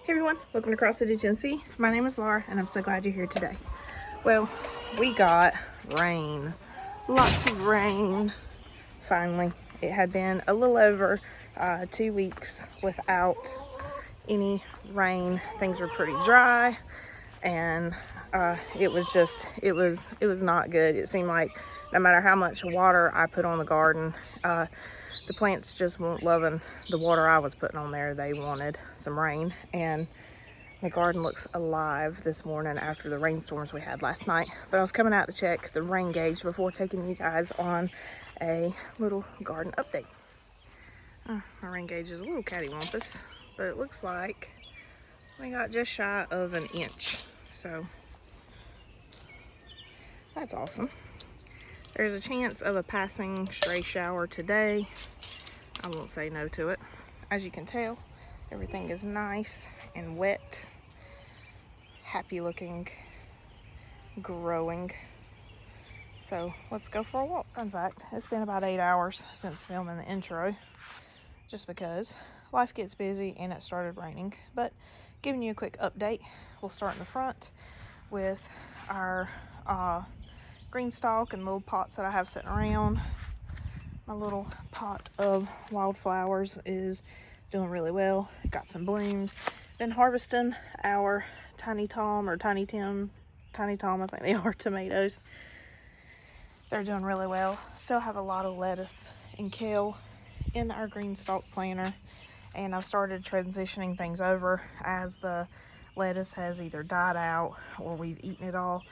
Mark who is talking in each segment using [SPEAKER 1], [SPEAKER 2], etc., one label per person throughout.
[SPEAKER 1] Hey everyone, welcome to Cross City, Tennessee. My name is Laura and I'm so glad you're here today. Well, we got rain. Lots of rain. Finally, it had been a little over 2 weeks without any rain. Things were pretty dry and it was not good. It seemed like no matter how much water I put on the garden, the plants just weren't loving the water I was putting on there. They wanted some rain, and the garden looks alive this morning after the rainstorms we had last night. But I was coming out to check the rain gauge before taking you guys on a little garden update. My rain gauge is a little cattywampus, but it looks like we got just shy of an inch. So that's awesome. There's a chance of a passing stray shower today. I won't say no to it. As you can tell, everything is nice and wet, happy looking, growing. So let's go for a walk. In fact, it's been about 8 hours since filming the intro, just because life gets busy and it started raining. But giving you a quick update, we'll start in the front with our green stalk and little pots that I have sitting around. My little pot of wildflowers is doing really well. Got some blooms. Been harvesting our Tiny Tom, I think they are, tomatoes. They're doing really well. Still have a lot of lettuce and kale in our green stalk planter, and I've started transitioning things over as the lettuce has either died out or we've eaten it all.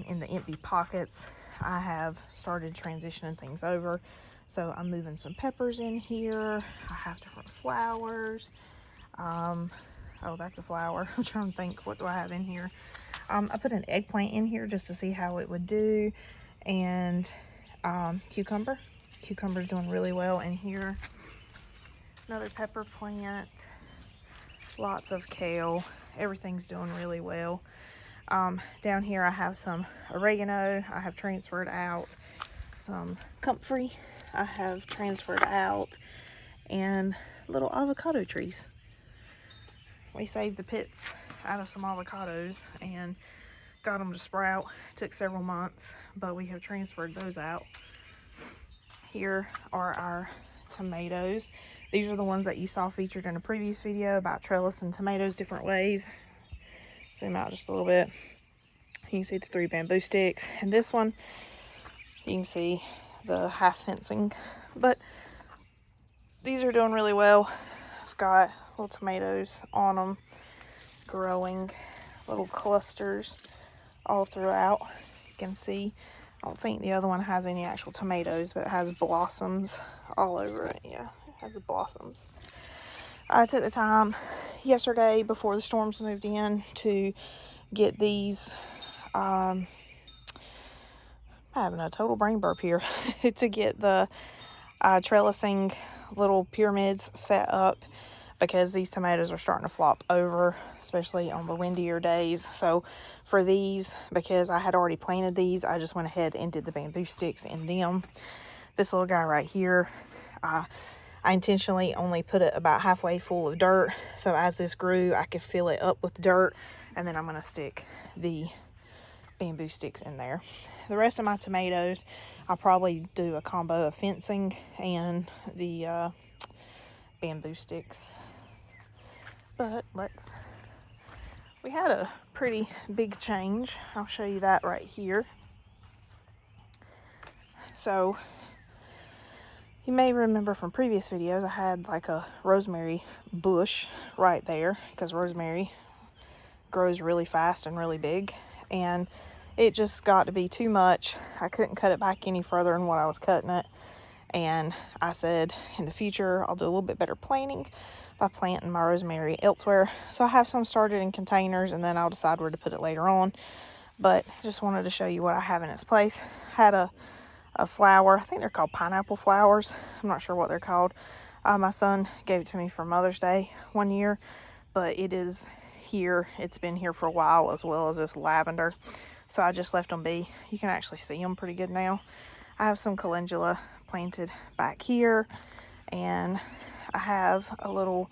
[SPEAKER 1] In the empty pockets, I have started transitioning things over. So I'm moving some peppers in here. I have different flowers. Oh, that's a flower. I'm trying to think, what do I have in here? I put an eggplant in here just to see how it would do. And cucumber. Cucumber's doing really well in here. Another pepper plant. Lots of kale. Everything's doing really well. Down here I have some oregano I have transferred out, some comfrey I have transferred out, and little avocado trees. We saved the pits out of some avocados and got them to sprout. It took several months, but we have transferred those out. Here are our tomatoes. These are the ones that you saw featured in a previous video about trellising tomatoes different ways. Zoom out just a little bit. You can see the 3 bamboo sticks, and this one you can see the half fencing, but these are doing really well. I've got little tomatoes on them, growing little clusters all throughout. You can see, I don't think the other one has any actual tomatoes, but it has blossoms all over it. Yeah, it has blossoms. I took the time yesterday before the storms moved in to get these I'm having a total brain burp here to get the trellising little pyramids set up, because these tomatoes are starting to flop over, especially on the windier days. So for these, because I had already planted these, I just went ahead and did the bamboo sticks in them. This little guy right here, I intentionally only put it about halfway full of dirt, so as this grew I could fill it up with dirt, and then I'm going to stick the bamboo sticks in there. The rest of my tomatoes, I'll probably do a combo of fencing and the bamboo sticks. But we had a pretty big change. I'll show you that right here. So you may remember from previous videos, I had like a rosemary bush right there, because rosemary grows really fast and really big, and it just got to be too much. I couldn't cut it back any further than what I was cutting it, and I said in the future I'll do a little bit better planting by planting my rosemary elsewhere. So I have some started in containers, and then I'll decide where to put it later on. But just wanted to show you what I have in its place. Had a flower, I think they're called pineapple flowers, I'm not sure what they're called. My son gave it to me for Mother's Day one year, but it is here, it's been here for a while, as well as this lavender, so I just left them be. You can actually see them pretty good now. I have some calendula planted back here, and I have a little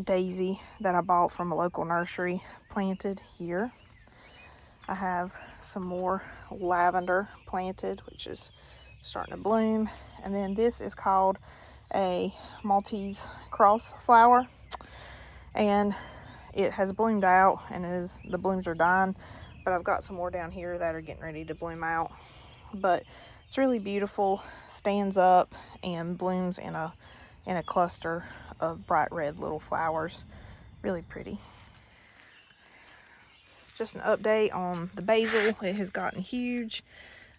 [SPEAKER 1] daisy that I bought from a local nursery planted here. I have some more lavender planted, which is starting to bloom. And then this is called a Maltese cross flower, and it has bloomed out, and the blooms are dying, but I've got some more down here that are getting ready to bloom out. But it's really beautiful, stands up and blooms in a cluster of bright red little flowers. Really pretty. Just an update on the basil. It has gotten huge.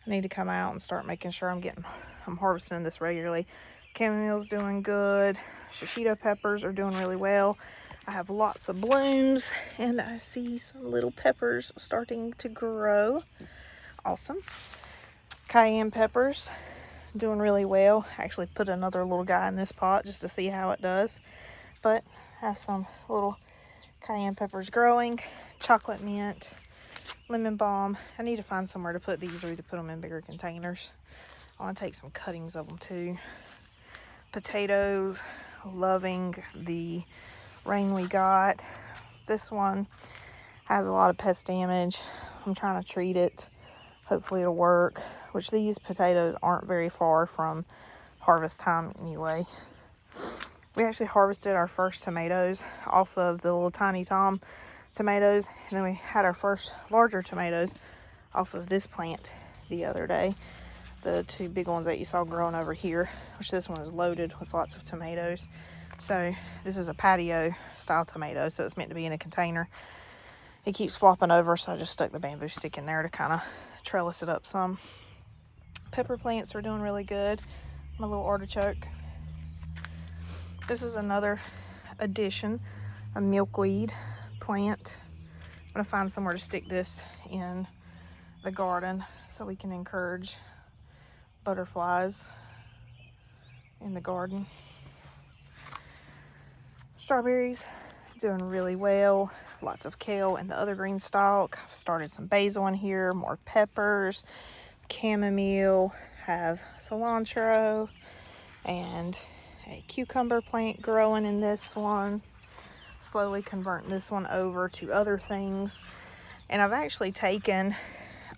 [SPEAKER 1] I need to come out and start making sure I'm harvesting this regularly. Chamomile's doing good. Shishito peppers are doing really well. I have lots of blooms, and I see some little peppers starting to grow. Awesome. Cayenne peppers doing really well. I actually put another little guy in this pot just to see how it does. But I have some little cayenne peppers growing. Chocolate mint, lemon balm. I need to find somewhere to put these, or either put them in bigger containers. I want to take some cuttings of them too. Potatoes, loving the rain we got. This one has a lot of pest damage. I'm trying to treat it. Hopefully it'll work, which these potatoes aren't very far from harvest time anyway. We actually harvested our first tomatoes off of the little Tiny Tom tomatoes, and then we had our first larger tomatoes off of this plant the other day. The two big ones that you saw growing over here, which this one is loaded with lots of tomatoes. So this is a patio style tomato, so it's meant to be in a container. It keeps flopping over, so I just stuck the bamboo stick in there to kind of trellis it up some. Pepper plants are doing really good. My little artichoke. This is another addition, a milkweed plant. I'm gonna find somewhere to stick this in the garden so we can encourage butterflies in the garden. Strawberries doing really well. Lots of kale and the other green stalk. I've started some basil in here, more peppers, chamomile, have cilantro, and a cucumber plant growing in this one. Slowly converting this one over to other things. And I've actually taken,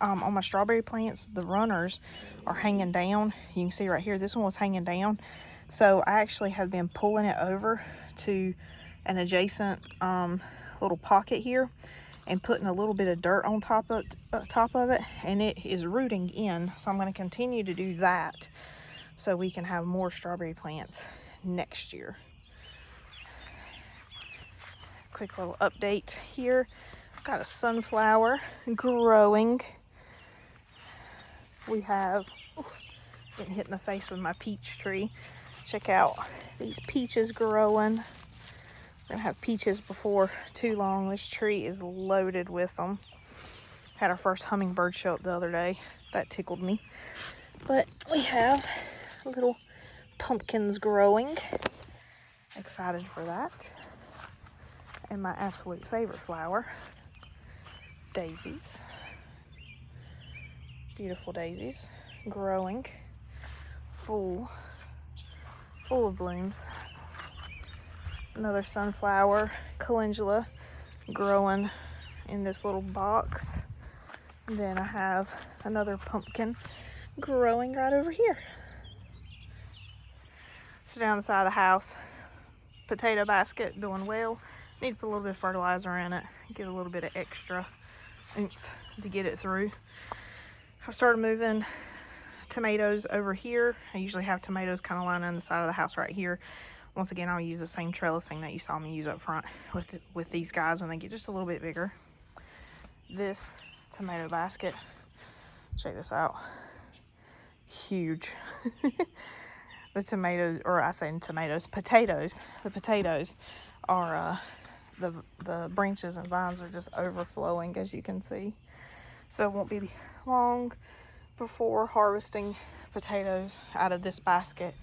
[SPEAKER 1] on my strawberry plants, the runners are hanging down. You can see right here, this one was hanging down. So I actually have been pulling it over to an adjacent little pocket here and putting a little bit of dirt on top of it, and it is rooting in. So I'm going to continue to do that so we can have more strawberry plants next year. Quick little update here. I've got a sunflower growing. We have, getting hit in the face with my peach tree. Check out these peaches growing. We're gonna have peaches before too long. This tree is loaded with them. Had our first hummingbird show up the other day. That tickled me. But we have little pumpkins growing. Excited for that. And my absolute favorite flower, daisies. Beautiful daisies growing, full of blooms. Another sunflower, calendula, growing in this little box. And then I have another pumpkin growing right over here. So down the side of the house, potato basket doing well. Need to put a little bit of fertilizer in it, get a little bit of extra oomph to get it through. I've started moving tomatoes over here. I usually have tomatoes kind of lining on the side of the house right here. Once again, I'll use the same trellising that you saw me use up front with these guys when they get just a little bit bigger. This tomato basket, check this out, huge. The tomatoes, or I say tomatoes, potatoes. The potatoes are, the branches and vines are just overflowing, as you can see. So it won't be long before harvesting potatoes out of this basket.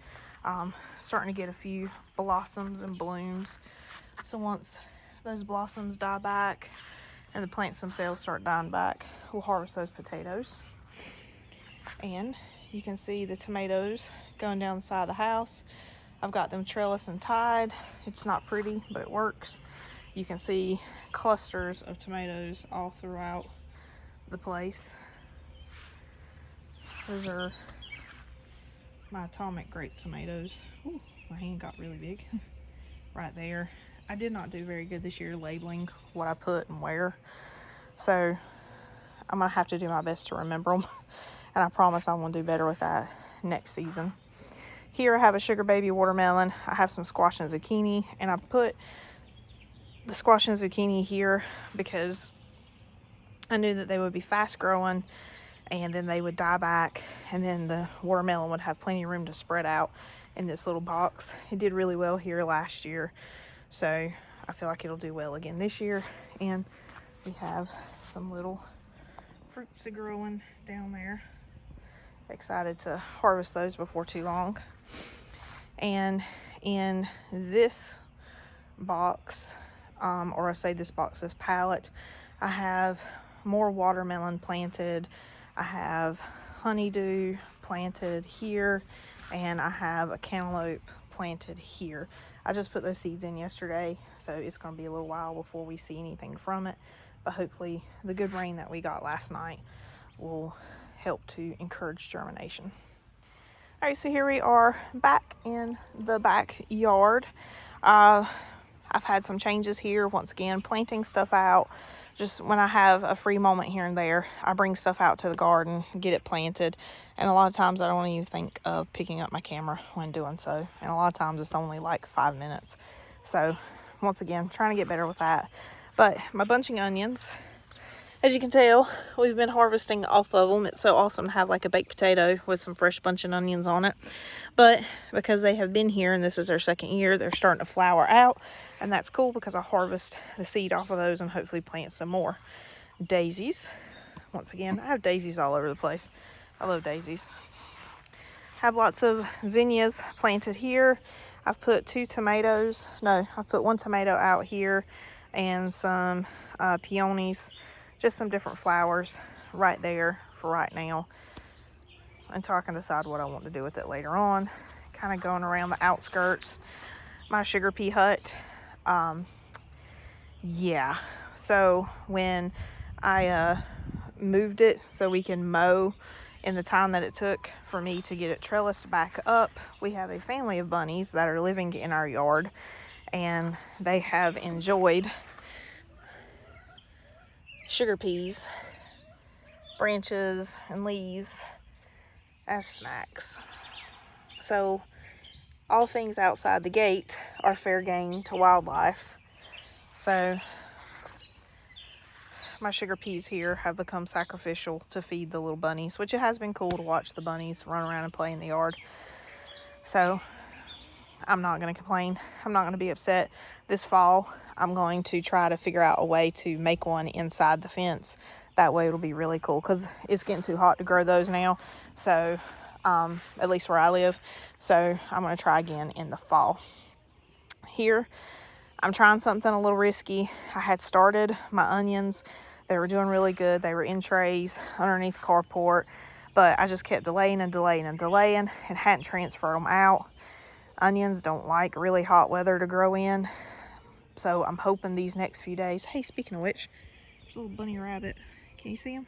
[SPEAKER 1] Starting to get a few blossoms and blooms. So once those blossoms die back and the plants themselves start dying back, we'll harvest those potatoes. And you can see the tomatoes going down the side of the house. I've got them trellised and tied. It's not pretty, but it works. You can see clusters of tomatoes all throughout the place. Those are my atomic grape tomatoes. Ooh, my hand got really big right there. I did not do very good this year labeling what I put and where, so I'm gonna have to do my best to remember them, and I promise I will do better with that next season. Here I have a sugar baby watermelon. I have some squash and zucchini, and I put the squash and zucchini here because I knew that they would be fast growing and then they would die back, and then the watermelon would have plenty of room to spread out in this little box. It did really well here last year, so I feel like it'll do well again this year. And we have some little fruits growing down there. Excited to harvest those before too long. And in this box, or I say this box, this pallet, I have more watermelon planted. I have honeydew planted here, and I have a cantaloupe planted here. I just put those seeds in yesterday, so it's going to be a little while before we see anything from it, but hopefully the good rain that we got last night will help to encourage germination. All right, so here we are back in the backyard. I've had some changes here. Once again, planting stuff out. Just when I have a free moment here and there, I bring stuff out to the garden, get it planted. And a lot of times I don't even think of picking up my camera when doing so. And a lot of times it's only like 5 minutes. So once again, trying to get better with that. But my bunching onions, as you can tell, we've been harvesting off of them. It's so awesome to have like a baked potato with some fresh bunching onions on it. But because they have been here and this is their second year, they're starting to flower out. And that's cool because I harvest the seed off of those and hopefully plant some more. Daisies. Once again, I have daisies all over the place. I love daisies. Have lots of zinnias planted here. I've put 2 tomatoes. No, I've put 1 tomato out here and some peonies. Just some different flowers right there for right now until I can decide what I want to do with it later on. Kind of going around the outskirts. My sugar pea hut. Yeah, so when I moved it so we can mow in the time that it took for me to get it trellised back up, we have a family of bunnies that are living in our yard, and they have enjoyed sugar peas, branches, and leaves as snacks. So all things outside the gate are fair game to wildlife. So my sugar peas here have become sacrificial to feed the little bunnies, which it has been cool to watch the bunnies run around and play in the yard. So I'm not going to complain. I'm not going to be upset. This fall, I'm going to try to figure out a way to make one inside the fence. That way it'll be really cool because it's getting too hot to grow those now. So, at least where I live. So I'm going to try again in the fall. Here, I'm trying something a little risky. I had started my onions. They were doing really good. They were in trays underneath the carport, but I just kept delaying and delaying and delaying and hadn't transferred them out. Onions don't like really hot weather to grow in. So I'm hoping these next few days. Hey, speaking of which, there's a little bunny rabbit. Can you see him?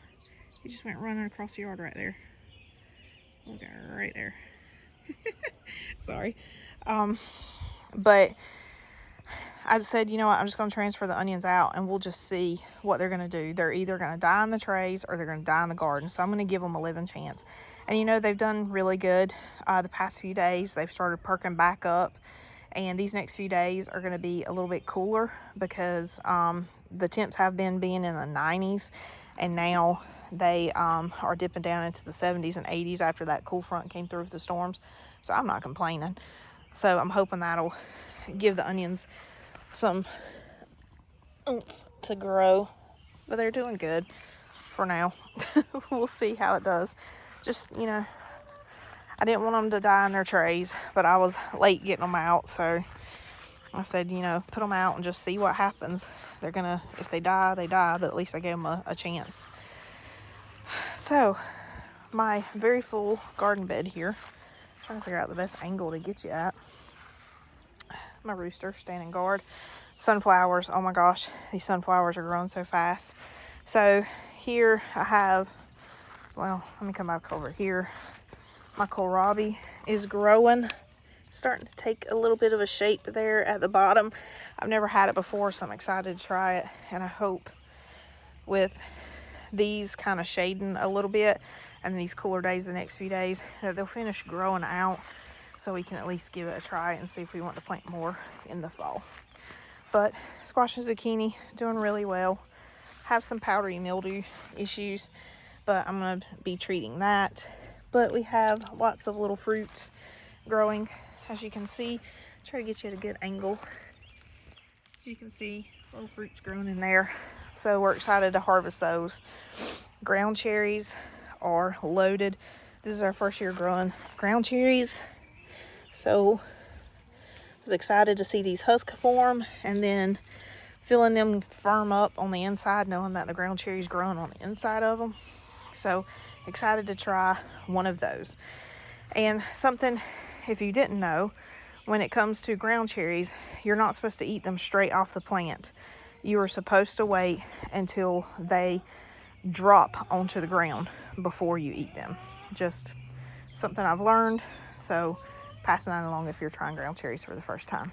[SPEAKER 1] He just went running across the yard right there. Look at her right there. Sorry. But I said, you know what, I'm just going to transfer the onions out and we'll just see what they're going to do. They're either going to die in the trays or they're going to die in the garden. So I'm going to give them a living chance. And you know, they've done really good the past few days. They've started perking back up. And these next few days are going to be a little bit cooler because the temps have been being in the 90s. And now they are dipping down into the 70s and 80s after that cool front came through with the storms. So I'm not complaining. So I'm hoping that'll give the onions some oomph to grow. But they're doing good for now. We'll see how it does. Just, you know, I didn't want them to die in their trays, but I was late getting them out. So I said, you know, put them out and just see what happens. They're gonna, if they die, they die, but at least I gave them a chance. So my very full garden bed here. I'm trying to figure out the best angle to get you at. my rooster standing guard. Sunflowers, oh my gosh, these sunflowers are growing so fast. So here I have, well, let me come back over here. My kohlrabi is growing, starting to take a little bit of a shape there at the bottom. I've never had it before, so I'm excited to try it. And I hope with these kind of shading a little bit and these cooler days the next few days that they'll finish growing out, so we can at least give it a try and see if we want to plant more in the fall. But squash and zucchini doing really well. Have some powdery mildew issues, but I'm going to be treating that. But we have lots of little fruits growing, as you can see. Try to get you at a good angle. As you can see, little fruits growing in there. So we're excited to harvest those. Ground cherries are loaded. This is our first year growing ground cherries. So I was excited to see these husk form and then feeling them firm up on the inside, knowing that the ground cherries growing on the inside of them. So excited to try one of those. And something, if you didn't know, when it comes to ground cherries, you're not supposed to eat them straight off the plant. You are supposed to wait until they drop onto the ground before you eat them. Just something I've learned, so passing that along if you're trying ground cherries for the first time.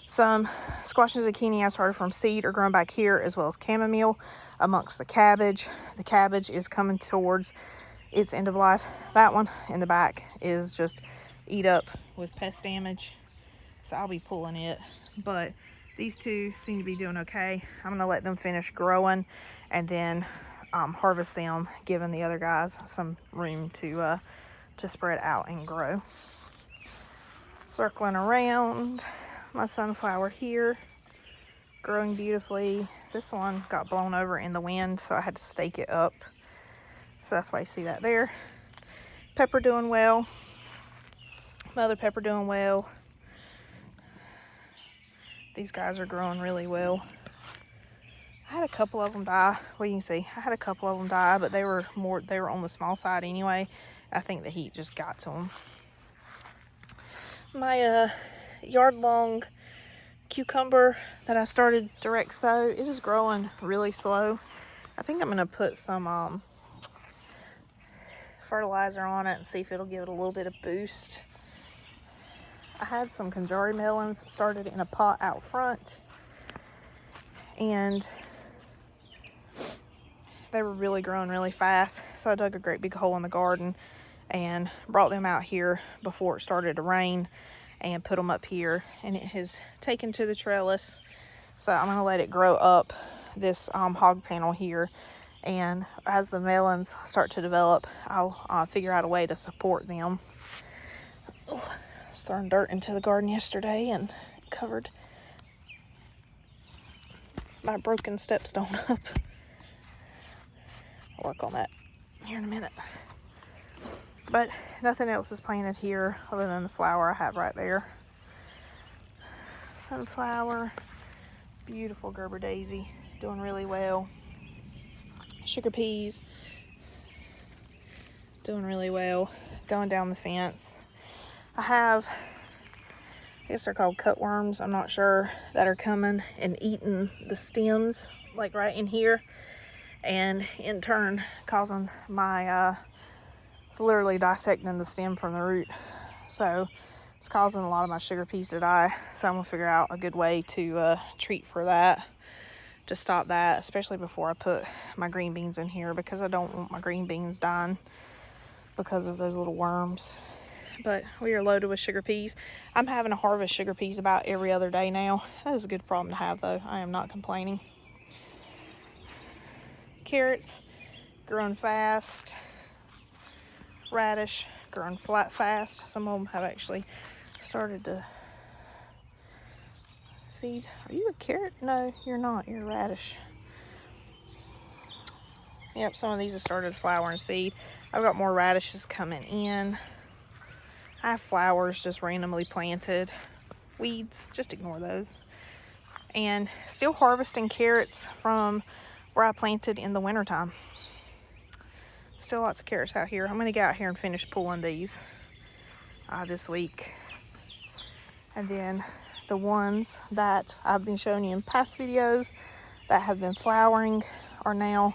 [SPEAKER 1] Some squash and zucchini I started from seed are growing back here, as well as chamomile amongst the cabbage. The cabbage is coming towards its end of life. That one in the back is just eat up with pest damage, so I'll be pulling it. But these two seem to be doing okay. I'm gonna let them finish growing and then harvest them, giving the other guys some room to spread out and grow. Circling around, my sunflower here, growing beautifully. This one got blown over in the wind, so I had to stake it up. So that's why you see that there. Pepper doing well. Mother pepper doing well. These guys are growing really well. I had a couple of them die. Well, you can see I had a couple of them die, but they were on the small side anyway. I think the heat just got to them. My yard-long cucumber that I started direct sow, it is growing really slow. I think I'm going to put some fertilizer on it and see if it'll give it a little bit of boost. I had some Conjari melons started in a pot out front, and they were really growing really fast, so I dug a great big hole in the garden and brought them out here before it started to rain and put them up here, and it has taken to the trellis. So I'm going to let it grow up this hog panel here, and as the melons start to develop, I'll figure out a way to support them. I was throwing dirt into the garden yesterday and covered my broken stepstone up. I'll work on that here in a minute. But nothing else is planted here other than the flower I have right there. Sunflower, beautiful Gerber daisy, doing really well. Sugar peas, doing really well. Going down the fence. I have, I guess they're called cutworms, I'm not sure, that are coming and eating the stems, like right in here, and in turn causing my it's literally dissecting the stem from the root. So it's causing a lot of my sugar peas to die. So I'm gonna figure out a good way to treat for that, to stop that, especially before I put my green beans in here, because I don't want my green beans dying because of those little worms. But we are loaded with sugar peas. I'm having to harvest sugar peas about every other day now. That is a good problem to have, though. I am not complaining. Carrots growing fast. Radish growing fast. Some of them have actually started to seed. Are you a carrot? No, you're not. You're a radish. Yep, some of these have started to flower and seed. I've got more radishes coming in. I have flowers just randomly planted. Weeds, just ignore those. And still harvesting carrots from where I planted in the wintertime. Still lots of carrots out here. I'm going to get out here and finish pulling these this week. And then the ones that I've been showing you in past videos that have been flowering are now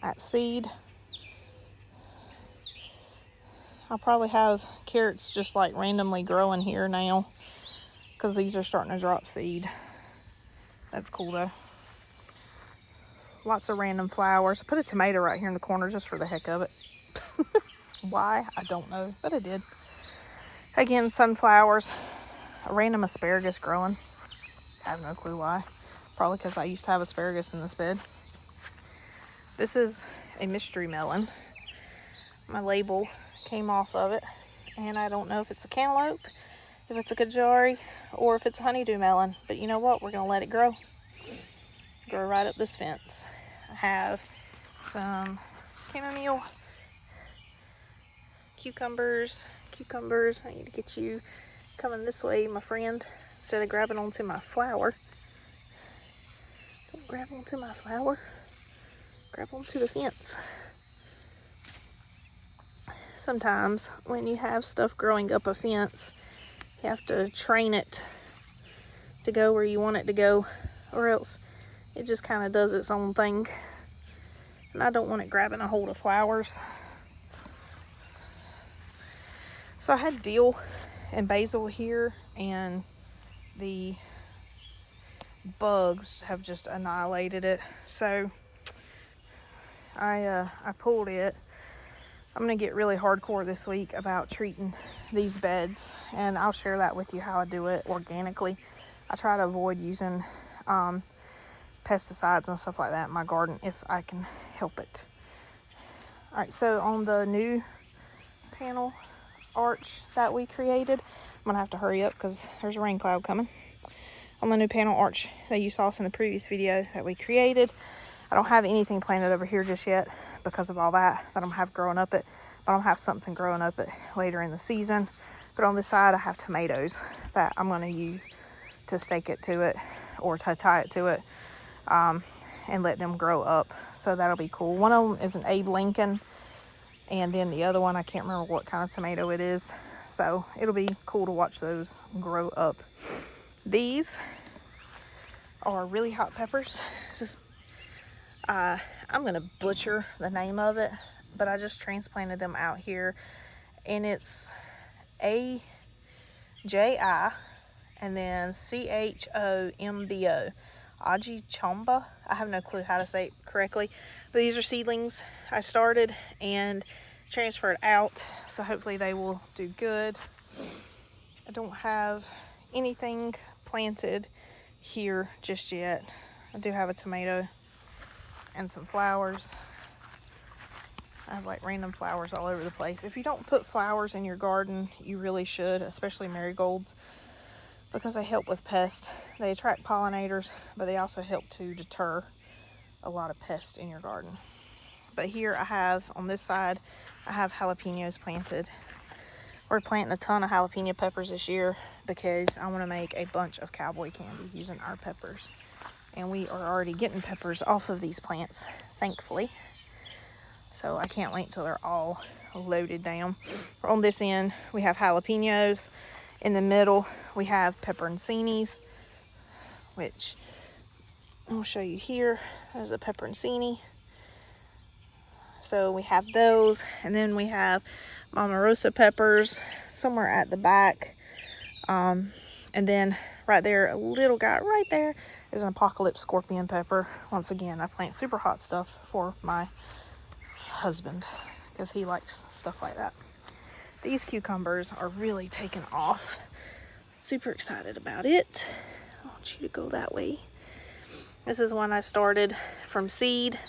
[SPEAKER 1] at seed. I'll probably have carrots just like randomly growing here now because these are starting to drop seed. That's cool though. Lots of random flowers. I put a tomato right here in the corner just for the heck of it. Why? I don't know, but I did. Again, sunflowers. A random asparagus growing. I have no clue why. Probably because I used to have asparagus in this bed. This is a mystery melon. My label came off of it, and I don't know if it's a cantaloupe, if it's a kajari, or if it's a honeydew melon. But you know what? We're going to let it grow. Grow right up this fence. I have some chamomile, cucumbers. I need to get you coming this way, my friend, instead of grabbing onto my flower. Don't grab onto my flower. Grab onto the fence. Sometimes when you have stuff growing up a fence, you have to train it to go where you want it to go, or else it just kind of does its own thing. And I don't want it grabbing a hold of flowers. So I had dill and basil here, and the bugs have just annihilated it. So I pulled it. I'm gonna get really hardcore this week about treating these beds, and I'll share that with you how I do it organically. I try to avoid using pesticides and stuff like that in my garden if I can help it. All right, so on the new panel arch that we created, I'm gonna have to hurry up because there's a rain cloud coming. On the new panel arch that you saw us in the previous video that we created, I don't have anything planted over here just yet because of all that I don't have growing up it. But I don't have something growing up it later in the season. But on this side I have tomatoes that I'm going to use to stake it to it or to tie it to it and let them grow up. So that'll be cool. One of them is an Abe Lincoln, and then the other one I can't remember what kind of tomato it is. So it'll be cool to watch those grow up. These are really hot peppers. This is I'm going to butcher the name of it, but I just transplanted them out here, and it's AJI and then CHOMBO. Aji Chomba. I have no clue how to say it correctly, but these are seedlings I started and transferred out, so hopefully they will do good. I don't have anything planted here just yet. I do have a tomato and some flowers. I have like random flowers all over the place. If you don't put flowers in your garden, you really should, especially marigolds, because they help with pests. They attract pollinators, but they also help to deter a lot of pests in your garden. But here I have, on this side, I have jalapenos planted. We're planting a ton of jalapeno peppers this year because I want to make a bunch of cowboy candy using our peppers. And we are already getting peppers off of these plants, thankfully. So I can't wait till they're all loaded down. On this end, we have jalapenos. In the middle, we have peperoncinis, which I'll show you here. There's a peperoncini. So we have those. And then we have Mama Rosa peppers somewhere at the back. And then right there, a little guy right there is an apocalypse scorpion pepper. Once again, I plant super hot stuff for my husband because he likes stuff like that. These cucumbers are really taking off. Super excited about it. I want you to go that way. This is one I started from seed,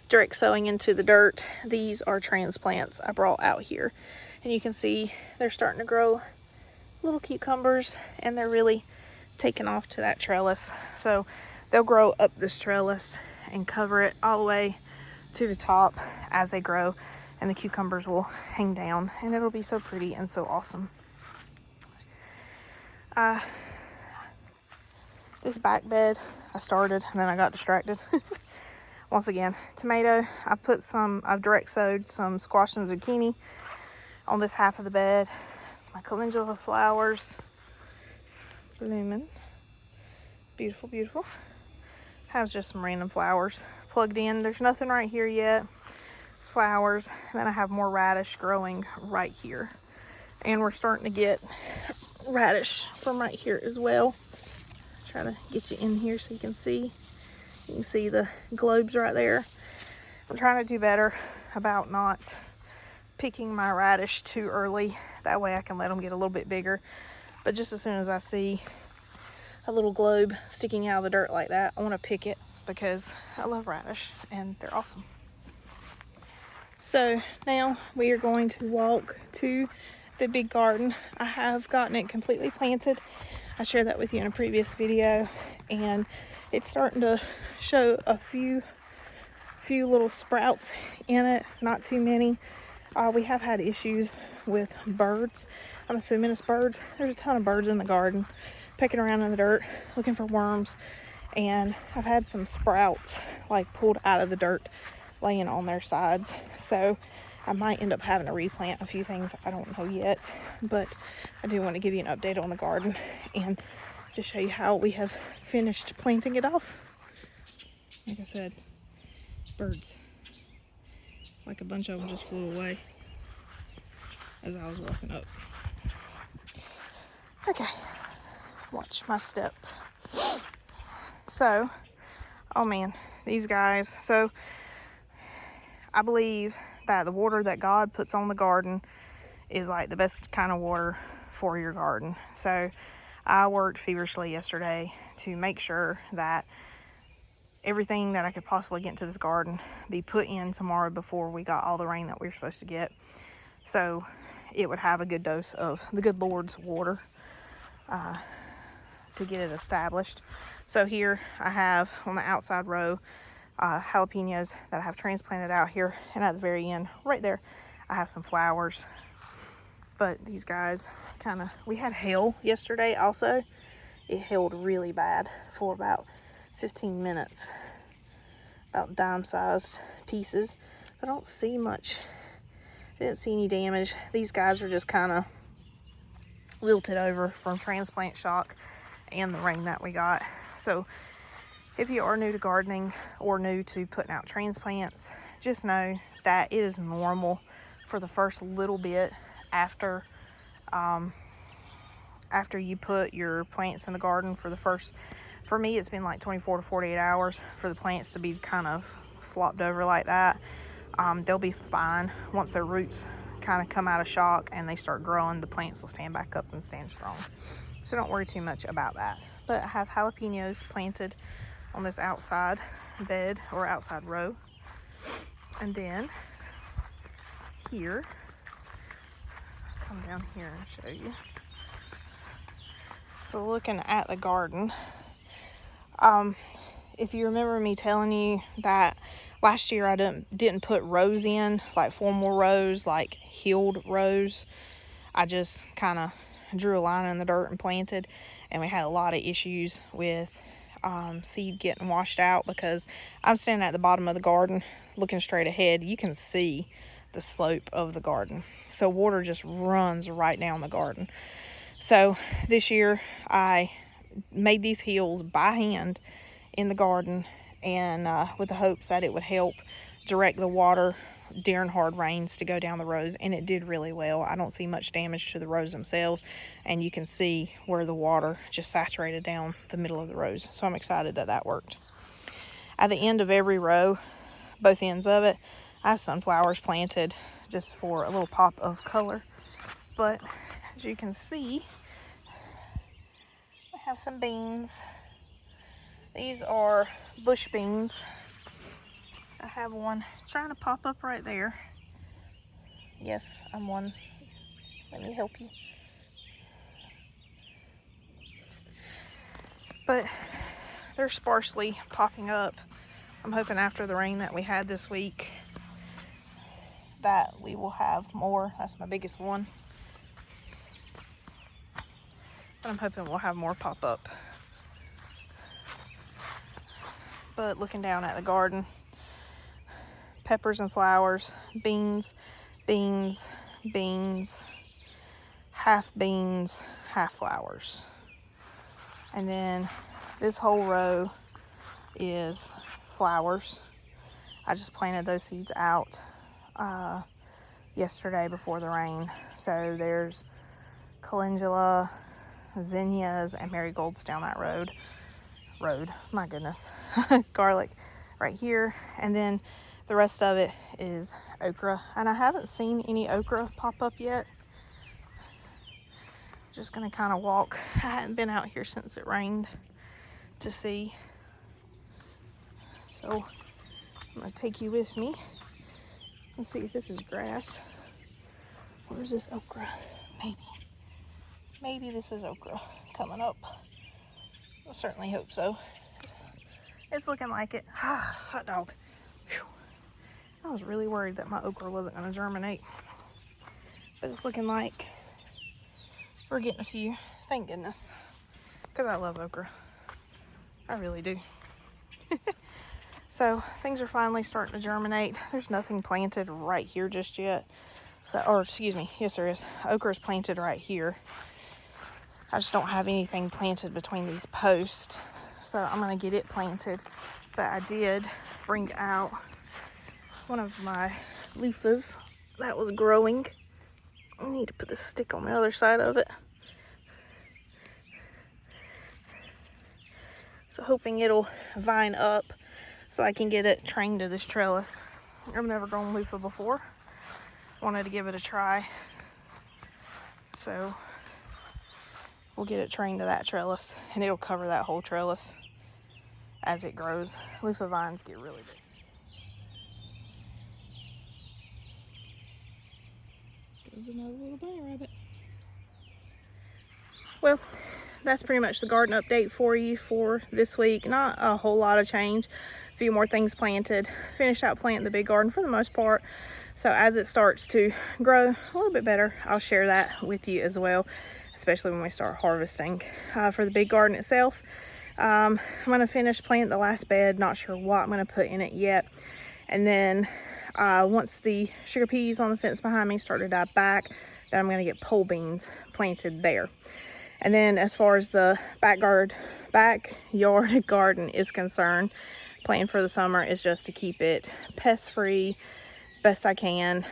[SPEAKER 1] direct sowing into the dirt. These are transplants I brought out here. And you can see they're starting to grow little cucumbers, and they're really taking off to that trellis. So they'll grow up this trellis and cover it all the way to the top as they grow, and the cucumbers will hang down, and it'll be so pretty and so awesome. This back bed I started and then I got distracted. Once again, tomato. I've direct sowed some squash and zucchini on this half of the bed. my calendula flowers blooming. Beautiful, beautiful. Has just some random flowers plugged in. There's nothing right here yet. Flowers. And then I have more radish growing right here. And we're starting to get radish from right here as well. Try to get you in here so you can see. You can see the globes right there. I'm trying to do better about not picking my radish too early. That way I can let them get a little bit bigger. But just as soon as I see a little globe sticking out of the dirt like that, I want to pick it because I love radish and they're awesome. So now we are going to walk to the big garden. I have gotten it completely planted. I shared that with you in a previous video, and it's starting to show a few little sprouts in it, not too many. We have had issues with birds. I'm assuming it's birds. There's a ton of birds in the garden pecking around in the dirt looking for worms, and I've had some sprouts like pulled out of the dirt laying on their sides. So I might end up having to replant a few things. I don't know yet, but I do want to give you an update on the garden and just show you how we have finished planting it off. Like I said, birds. Like a bunch of them just flew away as I was walking up. Okay, watch my step. So, oh man, these guys. So, I believe that the water that God puts on the garden is like the best kind of water for your garden. So, I worked feverishly yesterday to make sure that everything that I could possibly get into this garden be put in tomorrow before we got all the rain that we were supposed to get. So it would have a good dose of the good Lord's water to get it established. So here I have on the outside row jalapenos that I have transplanted out here, and at the very end right there I have some flowers. But these guys we had hail yesterday also. It hailed really bad for about 15 minutes, about dime-sized pieces. I don't see much. I didn't see any damage. These guys are just kind of wilted over from transplant shock and the rain that we got. So if you are new to gardening or new to putting out transplants, just know that it is normal for the first little bit after you put your plants in the garden. For me, it's been like 24 to 48 hours for the plants to be kind of flopped over like that. They'll be fine once their roots kind of come out of shock and they start growing. The plants will stand back up and stand strong. So don't worry too much about that. But I have jalapenos planted on this outside bed or outside row. And then here, come down here and show you. So looking at the garden, if you remember me telling you that last year I didn't put rows in, like formal rows, like healed rows. I just kind of drew a line in the dirt and planted, and we had a lot of issues with seed getting washed out because I'm standing at the bottom of the garden looking straight ahead. You can see the slope of the garden, so water just runs right down the garden. So this year I made these hills by hand in the garden, and with the hopes that it would help direct the water during hard rains to go down the rows, and it did really well. I don't see much damage to the rows themselves, and you can see where the water just saturated down the middle of the rows. So I'm excited that that worked. At the end of every row, both ends of it, I have sunflowers planted just for a little pop of color. But as you can see, I have some beans. These are bush beans. I have one trying to pop up right there. Yes, I'm one. Let me help you. But they're sparsely popping up. I'm hoping after the rain that we had this week that we will have more. That's my biggest one. But I'm hoping we'll have more pop up. But looking down at the garden, peppers and flowers, beans, beans, beans, half beans, half flowers. And then this whole row is flowers. I just planted those seeds out yesterday before the rain. So there's calendula, zinnias, and marigolds down that road. My goodness. Garlic right here. And then the rest of it is okra. And I haven't seen any okra pop up yet. Just gonna kind of walk. I hadn't been out here since it rained to see. So I'm gonna take you with me and see if this is grass. Where's this okra? Maybe this is okra coming up. I certainly hope so. It's looking like it. Hot dog. Whew. I was really worried that my okra wasn't gonna germinate, but it's looking like we're getting a few. Thank goodness, because I love okra. I really do. So things are finally starting to germinate. There's nothing planted right here just yet. So, or excuse me, yes there is. Okra is planted right here. I just don't have anything planted between these posts. So I'm gonna get it planted. But I did bring out one of my loofahs that was growing. I need to put the stick on the other side of it. So hoping it'll vine up so I can get it trained to this trellis. I've never grown loofah before. Wanted to give it a try. So we'll get it trained to that trellis and it'll cover that whole trellis as it grows. Loofah vines get really big. There's another little bunny rabbit. Well, that's pretty much the garden update for you for this week. Not a whole lot of change. A few more things planted. Finished out planting the big garden for the most part. So as it starts to grow a little bit better, I'll share that with you as well, especially when we start harvesting. For the big garden itself, I'm going to finish planting the last bed. Not sure what I'm going to put in it yet. And then once the sugar peas on the fence behind me start to die back, then I'm going to get pole beans planted there. And then as far as the backyard garden is concerned, plan for the summer is just to keep it pest free best I can,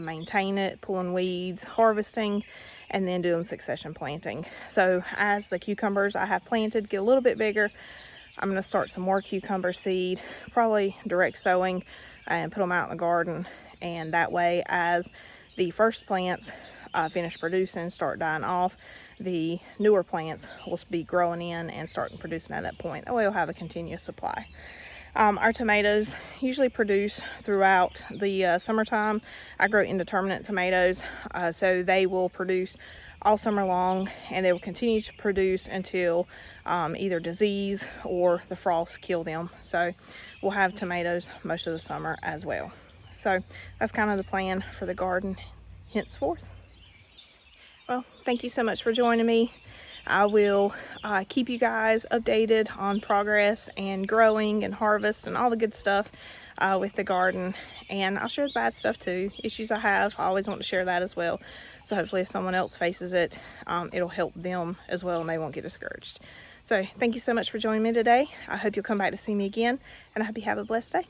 [SPEAKER 1] maintain it, pulling weeds, harvesting, and then doing succession planting. So as the cucumbers I have planted get a little bit bigger, I'm going to start some more cucumber seed, probably direct sowing, and put them out in the garden. And that way, as the first plants finish producing, start dying off, the newer plants will be growing in and starting producing at that point. That way we'll have a continuous supply. Our tomatoes usually produce throughout the summertime. I grow indeterminate tomatoes, so they will produce all summer long, and they will continue to produce until either disease or the frost kill them. So we'll have tomatoes most of the summer as well. So that's kind of the plan for the garden henceforth. Well, thank you so much for joining me. I will keep you guys updated on progress and growing and harvest and all the good stuff with the garden. And I'll share the bad stuff too. Issues I have, I always want to share that as well. So hopefully if someone else faces it, it'll help them as well and they won't get discouraged. So thank you so much for joining me today. I hope you'll come back to see me again, and I hope you have a blessed day.